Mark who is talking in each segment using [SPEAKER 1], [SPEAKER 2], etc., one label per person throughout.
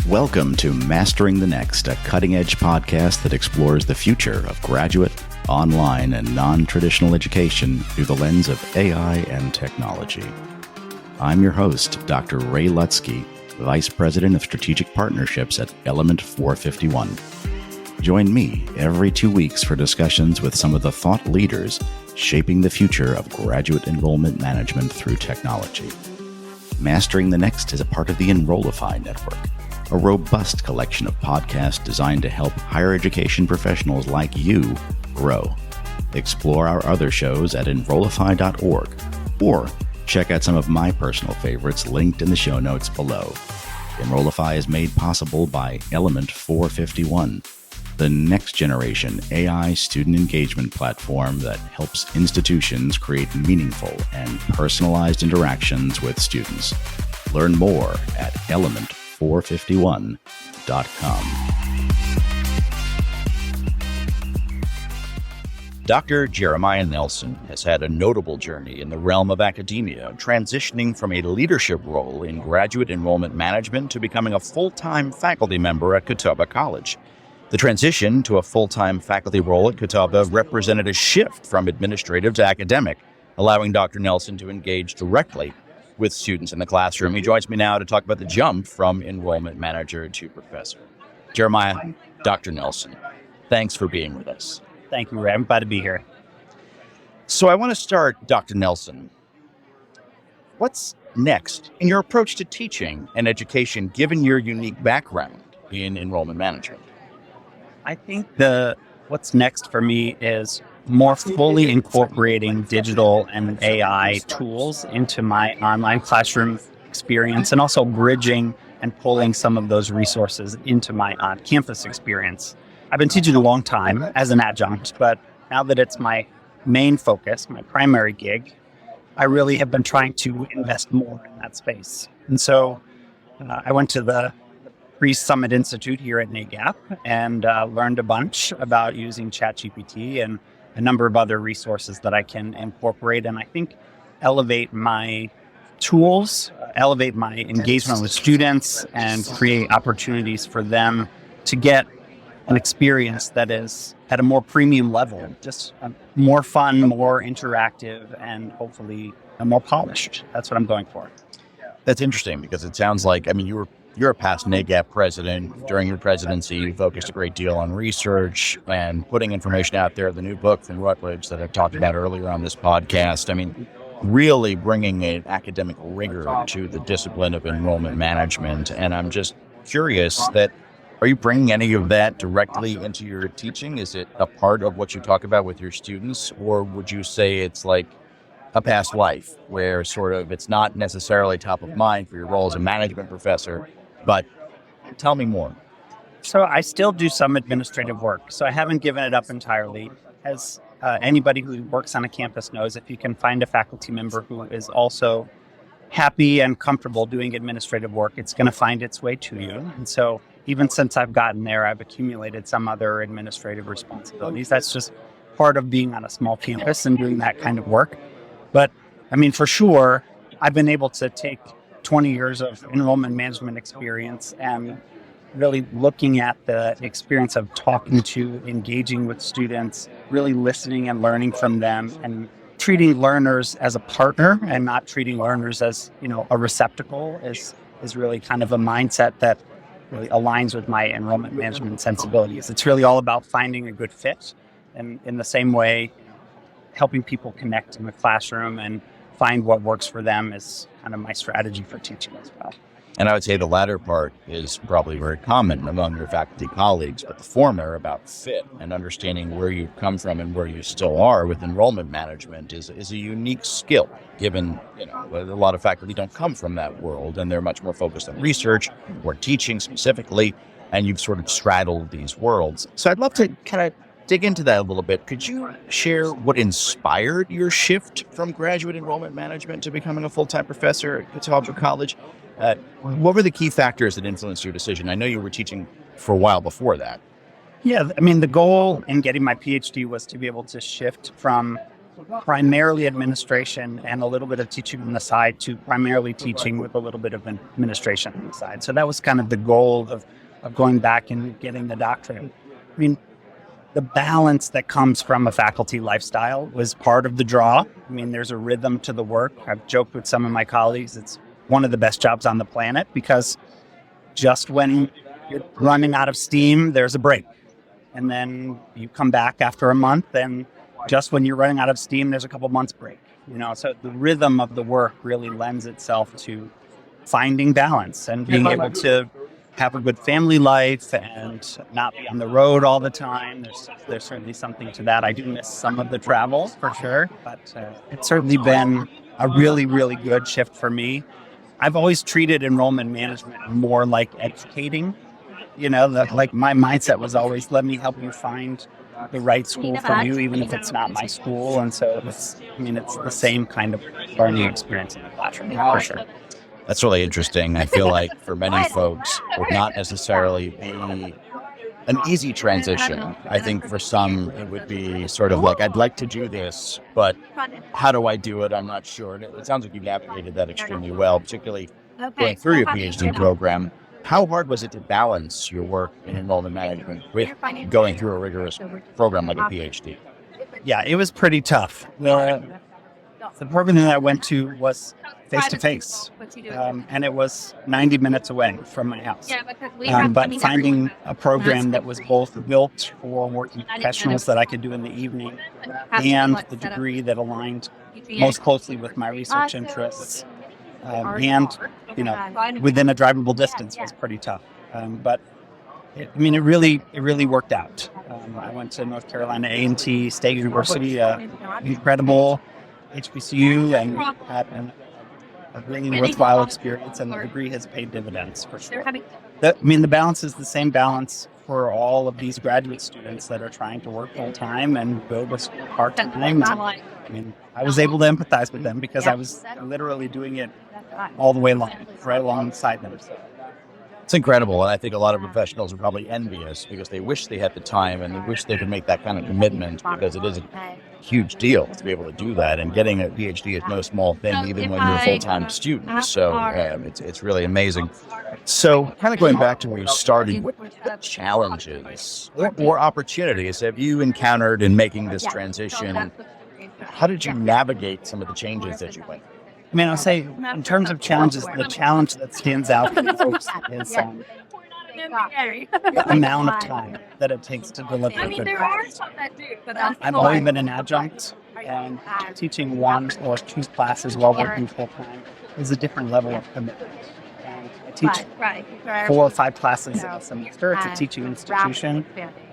[SPEAKER 1] Welcome to Mastering the Next, a cutting-edge podcast that explores the future of graduate, online, and non-traditional education through the lens of AI and technology. I'm your host, Dr. Ray Lutsky, Vice President of Strategic Partnerships at Element 451. Join me every 2 weeks for discussions with some of the thought leaders shaping the future of graduate enrollment management through technology. Mastering the Next is a part of the Enrollify Network, a robust collection of podcasts designed to help higher education professionals like you grow. Explore our other shows at enrollify.org or check out some of my personal favorites linked in the show notes below. Enrollify is made possible by Element 451, the next generation AI student engagement platform that helps institutions create meaningful and personalized interactions with students. Learn more at element451.com. Dr. Jeremiah Nelson has had a notable journey in the realm of academia, transitioning from a leadership role in graduate enrollment management to becoming a full-time faculty member at Catawba College. The transition to a full-time faculty role at Catawba represented a shift from administrative to academic, allowing Dr. Nelson to engage directly with students in the classroom. He joins me now to talk about the jump from enrollment manager to professor. Jeremiah, Dr. Nelson, thanks for being with us.
[SPEAKER 2] Thank you, Ray. I'm glad to be here.
[SPEAKER 1] So I want to start, Dr. Nelson. What's next in your approach to teaching and education, given your unique background in enrollment management?
[SPEAKER 2] I think what's next for me is more fully incorporating digital and AI tools into my online classroom experience, and also bridging and pulling some of those resources into my on-campus experience. I've been teaching a long time as an adjunct, but now that it's my main focus, my primary gig, I really have been trying to invest more in that space. And so I went to the Pre-Summit Institute here at NAGAP and learned a bunch about using ChatGPT and a number of other resources that I can incorporate and I think elevate my tools, elevate my engagement with students, and create opportunities for them to get an experience that is at a more premium level, just more fun, more interactive, and hopefully more polished. That's what I'm going for.
[SPEAKER 1] That's interesting because it sounds like, you're a past NAGAP president. During your presidency, you focused a great deal on research and putting information out there. The new book from Routledge that I've talked about earlier on this podcast. Really bringing an academic rigor to the discipline of enrollment management. And I'm just curious are you bringing any of that directly into your teaching? Is it a part of what you talk about with your students? Or would you say it's like a past life where sort of it's not necessarily top of mind for your role as a management professor? But tell me more.
[SPEAKER 2] So I still do some administrative work, so I haven't given it up entirely. As anybody who works on a campus knows, if you can find a faculty member who is also happy and comfortable doing administrative work, it's going to find its way to you. And so even since I've gotten there, I've accumulated some other administrative responsibilities. That's just part of being on a small campus and doing that kind of work. But for sure, I've been able to take 20 years of enrollment management experience and really looking at the experience of talking to, engaging with students, really listening and learning from them, and treating learners as a partner and not treating learners as, a receptacle is really kind of a mindset that really aligns with my enrollment management sensibilities. It's really all about finding a good fit, and in the same way, helping people connect in the classroom and find what works for them is kind of my strategy for teaching as well.
[SPEAKER 1] And I would say the latter part is probably very common among your faculty colleagues, but the former about fit and understanding where you've come from and where you still are with enrollment management is a unique skill, given, a lot of faculty don't come from that world and they're much more focused on research or teaching specifically, and you've sort of straddled these worlds. So I'd love to kind of dig into that a little bit. Could you share what inspired your shift from graduate enrollment management to becoming a full-time professor at Catawba College? What were the key factors that influenced your decision? I know you were teaching for a while before that.
[SPEAKER 2] Yeah, the goal in getting my PhD was to be able to shift from primarily administration and a little bit of teaching on the side to primarily teaching with a little bit of administration on the side. So that was kind of the goal of going back and getting the doctorate. I mean, the balance that comes from a faculty lifestyle was part of the draw. I mean, there's a rhythm to the work. I've joked with some of my colleagues, it's one of the best jobs on the planet because just when you're running out of steam, there's a break. And then you come back after a month, and just when you're running out of steam, there's a couple months break. So the rhythm of the work really lends itself to finding balance and being able to have a good family life and not be on the road all the time. There's certainly something to that. I do miss some of the travel for sure, but it's certainly been a really, really good shift for me. I've always treated enrollment management more like educating. Like my mindset was always, let me help you find the right school for you, even if it's not my school. And so it's the same kind of learning experience in the classroom, for sure.
[SPEAKER 1] That's really interesting. I feel like for many folks, it would not necessarily be an easy transition. I think for some, it would be sort of like, I'd like to do this, but how do I do it? I'm not sure. And it sounds like you navigated that extremely well, particularly going through your PhD program. How hard was it to balance your work in enrollment management with going through a rigorous program like a PhD?
[SPEAKER 2] Yeah, it was pretty tough. The program that I went to was face-to-face, and it was 90 minutes away from my house. But finding a program that was both built for working professionals that I could do in the evening and the degree that aligned most closely with my research interests and within a drivable distance was pretty tough. But it really worked out. I went to North Carolina A&T State University, incredible HBCU, and had a really worthwhile experience, and the degree has paid dividends for sure. The balance is the same balance for all of these graduate students that are trying to work full time and go to school part time. I was able to empathize with them because I was literally doing it all the way along, right alongside them. So.
[SPEAKER 1] It's incredible, and I think a lot of professionals are probably envious because they wish they had the time and they wish they could make that kind of commitment because it is a huge deal to be able to do that. And getting a PhD is no small thing, even when you're a full-time student. So it's really amazing. So kind of going back to where you started, what challenges or opportunities have you encountered in making this transition? How did you navigate some of the changes that you went through?
[SPEAKER 2] I'll say in terms of challenges, the challenge that stands out for folks is the amount of time that it takes to deliver a good class. I've always been an adjunct, and teaching one or two classes while working full-time is a different level of commitment. And I teach 4 or 5 classes a semester. It's a teaching institution.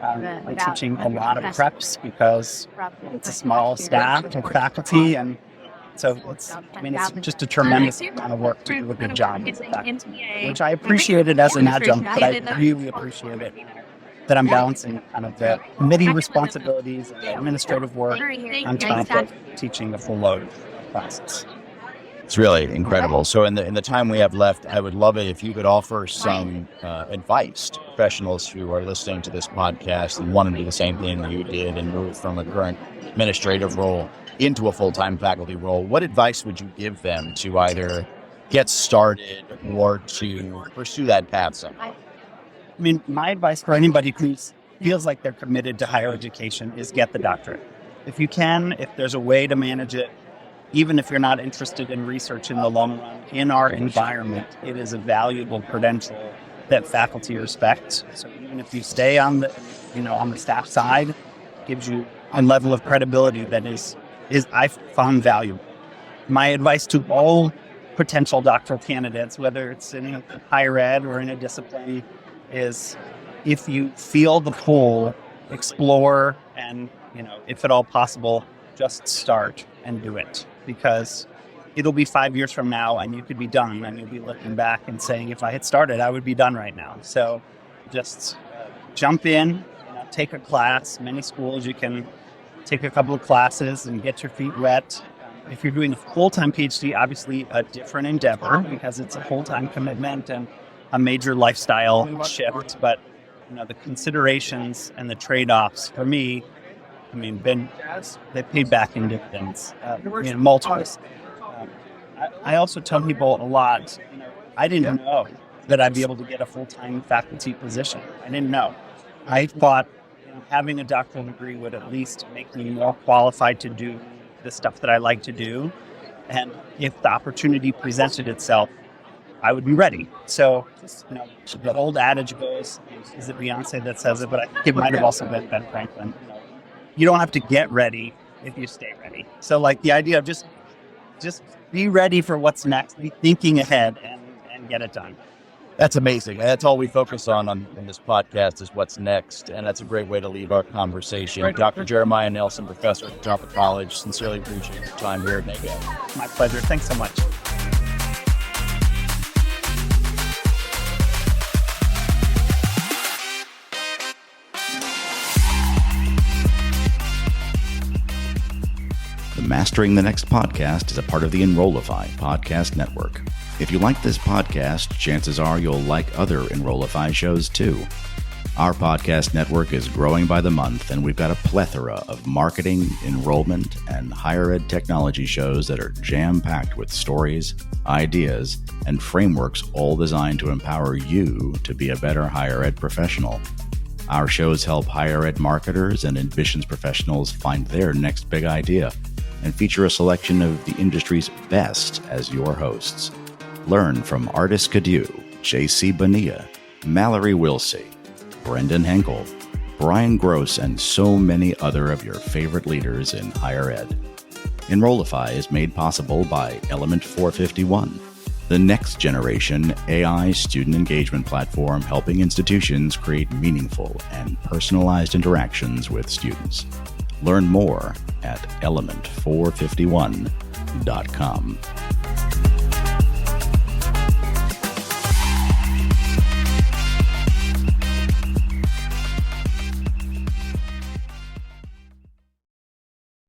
[SPEAKER 2] I'm teaching a lot of preps because it's a small staff of faculty, and so it's just a tremendous amount of work to do a good job with that, which I appreciated as an adjunct, but I really appreciate it that I'm balancing kind of the committee responsibilities and the administrative work on top of teaching the full load of classes.
[SPEAKER 1] It's really incredible. So in the time we have left, I would love it if you could offer some advice to professionals who are listening to this podcast and want to do the same thing that you did and move from a current administrative role into a full-time faculty role. What advice would you give them to either get started or to pursue that path somehow?
[SPEAKER 2] My advice for anybody who feels like they're committed to higher education is get the doctorate. If you can, if there's a way to manage it, even if you're not interested in research in the long run, in our environment, it is a valuable credential that faculty respect. So even if you stay on the staff side, it gives you a level of credibility that is I found valuable. My advice to all potential doctoral candidates, whether it's in higher ed or in a discipline, is if you feel the pull, explore, and if at all possible, just start and do it, because it'll be 5 years from now and you could be done and you'll be looking back and saying, if I had started, I would be done right now. So just jump in, take a class. Many schools you can take a couple of classes and get your feet wet. If you're doing a full-time PhD, obviously a different endeavor because it's a full-time commitment and a major lifestyle shift. But the considerations and the trade-offs for me they paid back in dividends, multiples. I also tell people a lot, I didn't know that I'd be able to get a full-time faculty position. I didn't know. I thought having a doctoral degree would at least make me more qualified to do the stuff that I like to do. And if the opportunity presented itself, I would be ready. So, the old adage goes, is it Beyonce that says it? But I think it might have also been Ben Franklin. You don't have to get ready if you stay ready. So, the idea of just be ready for what's next, be thinking ahead and get it done.
[SPEAKER 3] That's amazing. And that's all we focus on in this podcast is what's next. And that's a great way to leave our conversation. Dr. Jeremiah Nelson, professor at Catawba College, sincerely appreciate your time here at NAGAP.
[SPEAKER 2] My pleasure. Thanks so much.
[SPEAKER 1] The Mastering the Next podcast is a part of the Enrollify podcast network. If you like this podcast, chances are you'll like other Enrollify shows too. Our podcast network is growing by the month, and we've got a plethora of marketing, enrollment, and higher ed technology shows that are jam-packed with stories, ideas, and frameworks all designed to empower you to be a better higher ed professional. Our shows help higher ed marketers and admissions professionals find their next big idea and feature a selection of the industry's best as your hosts. Learn from Artis Cadieux, J.C. Bonilla, Mallory Wilsey, Brendan Henkel, Brian Gross, and so many other of your favorite leaders in higher ed. Enrollify is made possible by Element 451, the next generation AI student engagement platform helping institutions create meaningful and personalized interactions with students. Learn more at element451.com.